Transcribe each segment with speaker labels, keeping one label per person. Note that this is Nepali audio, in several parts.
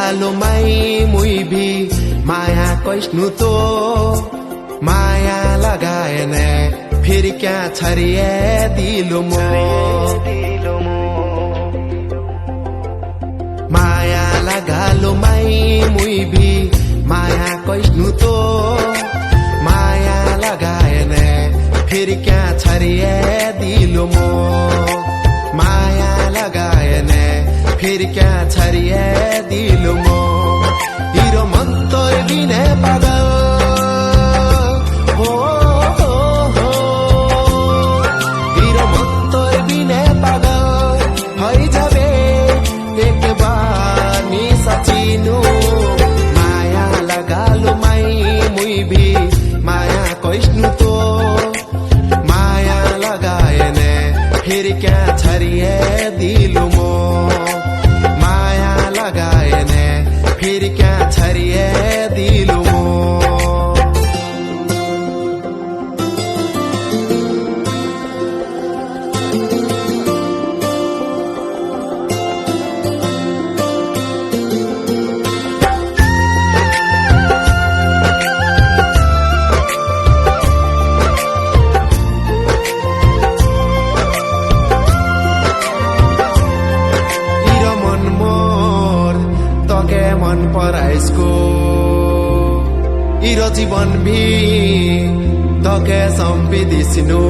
Speaker 1: Lagalo mai mui bi Maya koisnu to Maya लगाएने फिर क्या छरिए दिलो मो Maya Lagalo mai mui bi Maya koisnu to Maya लगाएने फिर क्या छरिए दिलो मो Maya लगाएने फिर क्या छरिए दिलो मो Iro mantor bine pagal ho ho ho Iro mantor bine pagal hai jabe ek baar ni sachinu Maya Lagalo mai mui bhi Maya koisnu to Maya लगाएने फिर क्या छरिए दिलो मो Maya लगाएने फिर क्या छरिए दिलो मो मन पराइसको इरो जीवन भी तके सम्पिदिसिनु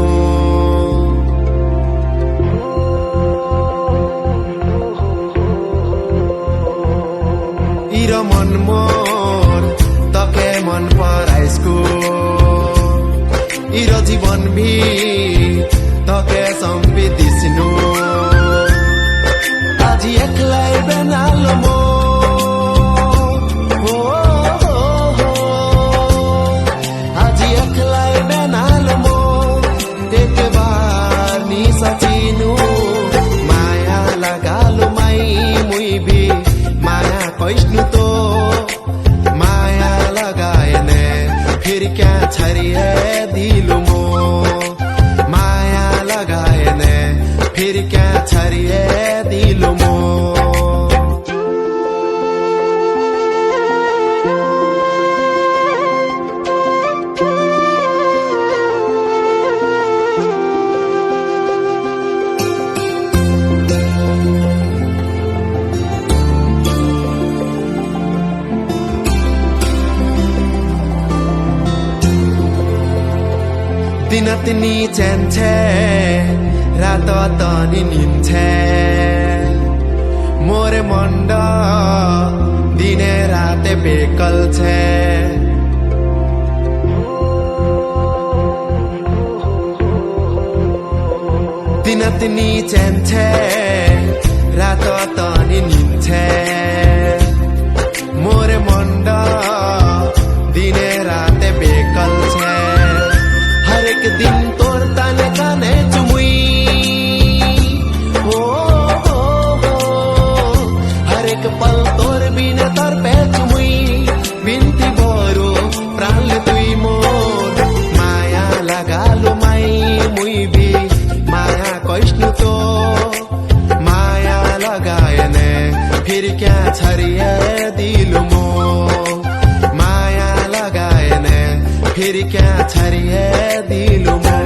Speaker 1: इरो मन मोर तके मन पराइसको इरो जीवन भी तके सम्पिदिसिनु आज एक्लै बेनालो मो Maya Lagalo mai mui bi Maya koisnu to Maya लगाएने फिर क्या छरिए दिलो मो Maya लगाएने फिर क्या छरिए दिलो मो दिनतनी चैन छे रात तनी नींद छे मोरे मंड दिने राते बेकल छे दिनतनी चैन छे रात तनी नींद छे मोरे मंड दिने राते बेकल छे हर एक दिन तोर ताने काने चुमुई हो हर एक पल तोर बिना तर पे चुमुई बिनती बोरो प्राण तुई more Maya Lagalo mai mui bi Maya koisnu to Maya लगाएने फिर क्या छरिए दिलो मो Maya लगाएने फिर क्या छरिए दिलो मो